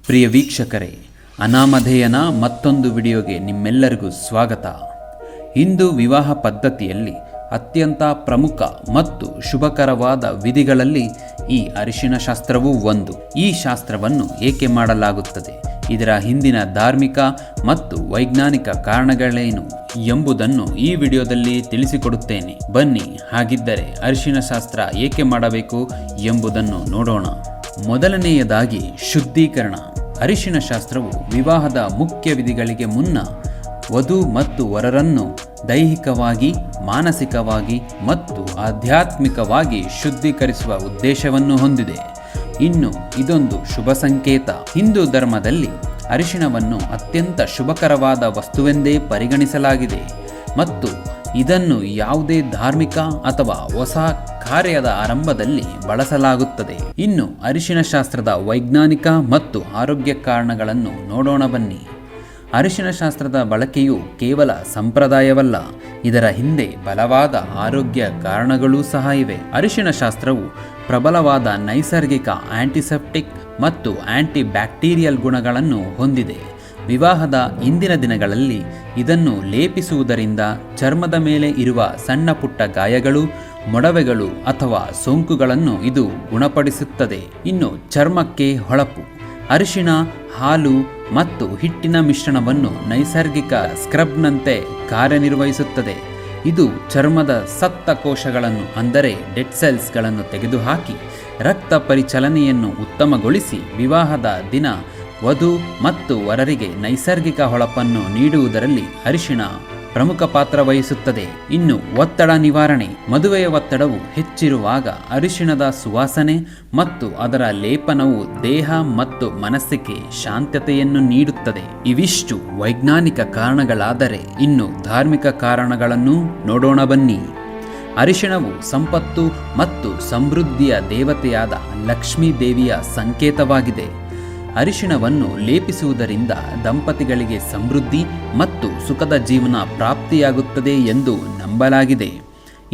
ಪ್ರಿಯ ವೀಕ್ಷಕರೇ, ಅನಾಮಧೇಯನ ಮತ್ತೊಂದು ವಿಡಿಯೋಗೆ ನಿಮ್ಮೆಲ್ಲರಿಗೂ ಸ್ವಾಗತ. ಹಿಂದೂ ವಿವಾಹ ಪದ್ಧತಿಯಲ್ಲಿ ಅತ್ಯಂತ ಪ್ರಮುಖ ಮತ್ತು ಶುಭಕರವಾದ ವಿಧಿಗಳಲ್ಲಿ ಈ ಅರಿಶಿನ ಶಾಸ್ತ್ರವೂ ಒಂದು. ಈ ಶಾಸ್ತ್ರವನ್ನು ಏಕೆ ಮಾಡಲಾಗುತ್ತದೆ, ಇದರ ಹಿಂದಿನ ಧಾರ್ಮಿಕ ಮತ್ತು ವೈಜ್ಞಾನಿಕ ಕಾರಣಗಳೇನು ಎಂಬುದನ್ನು ಈ ವಿಡಿಯೋದಲ್ಲಿ ತಿಳಿಸಿಕೊಡುತ್ತೇನೆ. ಬನ್ನಿ, ಹಾಗಿದ್ದರೆ ಅರಿಶಿನ ಶಾಸ್ತ್ರ ಏಕೆ ಮಾಡಬೇಕು ಎಂಬುದನ್ನು ನೋಡೋಣ. ಮೊದಲನೆಯದಾಗಿ ಶುದ್ಧೀಕರಣ. ಅರಿಶಿನ ಶಾಸ್ತ್ರವು ವಿವಾಹದ ಮುಖ್ಯ ವಿಧಿಗಳಿಗೆ ಮುನ್ನ ವಧು ಮತ್ತು ವರರನ್ನು ದೈಹಿಕವಾಗಿ, ಮಾನಸಿಕವಾಗಿ ಮತ್ತು ಆಧ್ಯಾತ್ಮಿಕವಾಗಿ ಶುದ್ಧೀಕರಿಸುವ ಉದ್ದೇಶವನ್ನು ಹೊಂದಿದೆ. ಇನ್ನು ಇದೊಂದು ಶುಭ ಸಂಕೇತ. ಹಿಂದೂ ಧರ್ಮದಲ್ಲಿ ಅರಿಶಿಣವನ್ನು ಅತ್ಯಂತ ಶುಭಕರವಾದ ವಸ್ತುವೆಂದೇ ಪರಿಗಣಿಸಲಾಗಿದೆ ಮತ್ತು ಇದನ್ನು ಯಾವುದೇ ಧಾರ್ಮಿಕ ಅಥವಾ ಹೊಸ ಕಾರ್ಯದ ಆರಂಭದಲ್ಲಿ ಬಳಸಲಾಗುತ್ತದೆ. ಇನ್ನು ಅರಿಶಿನ ಶಾಸ್ತ್ರದ ವೈಜ್ಞಾನಿಕ ಮತ್ತು ಆರೋಗ್ಯ ಕಾರಣಗಳನ್ನು ನೋಡೋಣ ಬನ್ನಿ. ಅರಿಶಿನ ಶಾಸ್ತ್ರದ ಬಳಕೆಯು ಕೇವಲ ಸಂಪ್ರದಾಯವಲ್ಲ, ಇದರ ಹಿಂದೆ ಬಲವಾದ ಆರೋಗ್ಯ ಕಾರಣಗಳೂ ಸಹ ಇವೆ. ಅರಿಶಿನ ಶಾಸ್ತ್ರವು ಪ್ರಬಲವಾದ ನೈಸರ್ಗಿಕ ಆಂಟಿಸೆಪ್ಟಿಕ್ ಮತ್ತು ಆಂಟಿ ಬ್ಯಾಕ್ಟೀರಿಯಲ್ ಗುಣಗಳನ್ನು ಹೊಂದಿದೆ. ವಿವಾಹದ ಇಂದಿನ ದಿನಗಳಲ್ಲಿ ಇದನ್ನು ಲೇಪಿಸುವುದರಿಂದ ಚರ್ಮದ ಮೇಲೆ ಇರುವ ಸಣ್ಣ ಪುಟ್ಟ ಗಾಯಗಳು, ಮೊಡವೆಗಳು ಅಥವಾ ಸೋಂಕುಗಳನ್ನು ಇದು ಗುಣಪಡಿಸುತ್ತದೆ. ಇನ್ನು ಚರ್ಮಕ್ಕೆ ಹೊಳಪು. ಅರಿಶಿಣ, ಹಾಲು ಮತ್ತು ಹಿಟ್ಟಿನ ಮಿಶ್ರಣವನ್ನು ನೈಸರ್ಗಿಕ ಸ್ಕ್ರಬ್ನಂತೆ ಕಾರ್ಯನಿರ್ವಹಿಸುತ್ತದೆ. ಇದು ಚರ್ಮದ ಸತ್ತ ಕೋಶಗಳನ್ನು ಅಂದರೆ ಡೆಡ್ ಸೆಲ್ಸ್ಗಳನ್ನು ತೆಗೆದುಹಾಕಿ ರಕ್ತ ಪರಿಚಲನೆಯನ್ನು ಉತ್ತಮಗೊಳಿಸಿ ವಿವಾಹದ ದಿನ ವಧು ಮತ್ತು ವರರಿಗೆ ನೈಸರ್ಗಿಕ ಹೊಳಪನ್ನು ನೀಡುವುದರಲ್ಲಿ ಅರಿಶಿಣ ಪ್ರಮುಖ ಪಾತ್ರ ವಹಿಸುತ್ತದೆ. ಇನ್ನು ಒತ್ತಡ ನಿವಾರಣೆ. ಮದುವೆಯ ಒತ್ತಡವು ಹೆಚ್ಚಿರುವಾಗ ಅರಿಶಿಣದ ಸುವಾಸನೆ ಮತ್ತು ಅದರ ಲೇಪನವು ದೇಹ ಮತ್ತು ಮನಸ್ಸಿಗೆ ಶಾಂತತೆಯನ್ನು ನೀಡುತ್ತದೆ. ಇವಿಷ್ಟು ವೈಜ್ಞಾನಿಕ ಕಾರಣಗಳಾದರೆ ಇನ್ನು ಧಾರ್ಮಿಕ ಕಾರಣಗಳನ್ನು ನೋಡೋಣ ಬನ್ನಿ. ಅರಿಶಿಣವು ಸಂಪತ್ತು ಮತ್ತು ಸಮೃದ್ಧಿಯ ದೇವತೆಯಾದ ಲಕ್ಷ್ಮೀ ದೇವಿಯ ಸಂಕೇತವಾಗಿದೆ. ಅರಿಶಿಣವನ್ನು ಲೇಪಿಸುವುದರಿಂದ ದಂಪತಿಗಳಿಗೆ ಸಮೃದ್ಧಿ ಮತ್ತು ಸುಖದ ಜೀವನ ಪ್ರಾಪ್ತಿಯಾಗುತ್ತದೆ ಎಂದು ನಂಬಲಾಗಿದೆ.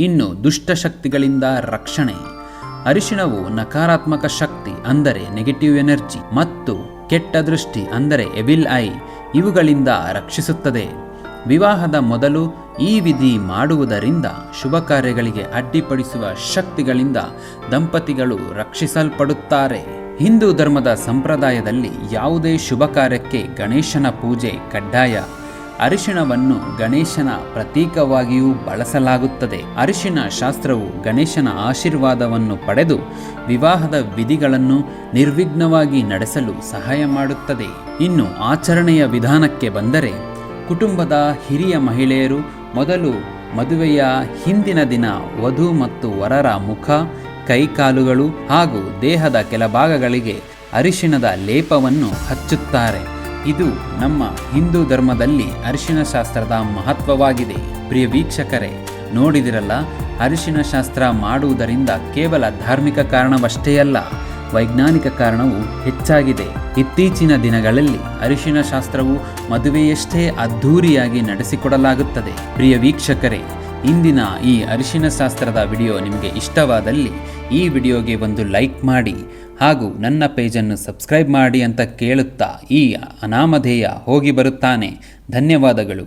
ಇನ್ನು ದುಷ್ಟಶಕ್ತಿಗಳಿಂದ ರಕ್ಷಣೆ. ಅರಿಶಿಣವು ನಕಾರಾತ್ಮಕ ಶಕ್ತಿ ಅಂದರೆ ನೆಗೆಟಿವ್ ಎನರ್ಜಿ ಮತ್ತು ಕೆಟ್ಟ ದೃಷ್ಟಿ ಅಂದರೆ ಎವಿಲ್ ಐ ಇವುಗಳಿಂದ ರಕ್ಷಿಸುತ್ತದೆ. ವಿವಾಹದ ಮೊದಲು ಈ ವಿಧಿ ಮಾಡುವುದರಿಂದ ಶುಭ ಕಾರ್ಯಗಳಿಗೆ ಅಡ್ಡಿಪಡಿಸುವ ಶಕ್ತಿಗಳಿಂದ ದಂಪತಿಗಳು ರಕ್ಷಿಸಲ್ಪಡುತ್ತಾರೆ. ಹಿಂದೂ ಧರ್ಮದ ಸಂಪ್ರದಾಯದಲ್ಲಿ ಯಾವುದೇ ಶುಭ ಕಾರ್ಯಕ್ಕೆ ಗಣೇಶನ ಪೂಜೆ ಕಡ್ಡಾಯ. ಅರಿಶಿಣವನ್ನು ಗಣೇಶನ ಪ್ರತೀಕವಾಗಿಯೂ ಬಳಸಲಾಗುತ್ತದೆ. ಅರಿಶಿಣ ಶಾಸ್ತ್ರವು ಗಣೇಶನ ಆಶೀರ್ವಾದವನ್ನು ಪಡೆದು ವಿವಾಹದ ವಿಧಿಗಳನ್ನು ನಿರ್ವಿಘ್ನವಾಗಿ ನಡೆಸಲು ಸಹಾಯ ಮಾಡುತ್ತದೆ. ಇನ್ನು ಆಚರಣೆಯ ವಿಧಾನಕ್ಕೆ ಬಂದರೆ, ಕುಟುಂಬದ ಹಿರಿಯ ಮಹಿಳೆಯರು ಮೊದಲು ಮದುವೆಯ ಹಿಂದಿನ ದಿನ ವಧು ಮತ್ತು ವರರ ಮುಖ, ಕೈಕಾಲುಗಳು ಹಾಗೂ ದೇಹದ ಕೆಲ ಭಾಗಗಳಿಗೆ ಅರಿಶಿಣದ ಲೇಪವನ್ನು ಹಚ್ಚುತ್ತಾರೆ. ಇದು ನಮ್ಮ ಹಿಂದೂ ಧರ್ಮದಲ್ಲಿ ಅರಿಶಿಣ ಶಾಸ್ತ್ರದ ಮಹತ್ವವಾಗಿದೆ. ಪ್ರಿಯ ವೀಕ್ಷಕರೇ, ನೋಡಿದಿರಲ್ಲ, ಅರಿಶಿಣ ಶಾಸ್ತ್ರ ಮಾಡುವುದರಿಂದ ಕೇವಲ ಧಾರ್ಮಿಕ ಕಾರಣವಷ್ಟೇ ಅಲ್ಲ, ವೈಜ್ಞಾನಿಕ ಕಾರಣವು ಹೆಚ್ಚಾಗಿದೆ. ಇತ್ತೀಚಿನ ದಿನಗಳಲ್ಲಿ ಅರಿಶಿಣ ಶಾಸ್ತ್ರವು ಮದುವೆಯಷ್ಟೇ ಅದ್ಧೂರಿಯಾಗಿ ನಡೆಸಿಕೊಡಲಾಗುತ್ತದೆ. ಪ್ರಿಯ ವೀಕ್ಷಕರೇ, ಇಂದಿನ ಈ ಅರಿಶಿನ ಶಾಸ್ತ್ರದ ವಿಡಿಯೋ ನಿಮಗೆ ಇಷ್ಟವಾದಲ್ಲಿ ಈ ವಿಡಿಯೋಗೆ ಒಂದು ಲೈಕ್ ಮಾಡಿ ಹಾಗೂ ನನ್ನ ಪೇಜನ್ನು ಸಬ್ಸ್ಕ್ರೈಬ್ ಮಾಡಿ ಅಂತ ಕೇಳುತ್ತಾ ಈ ಅನಾಮಧೇಯ ಹೋಗಿ ಬರುತ್ತಾನೆ. ಧನ್ಯವಾದಗಳು.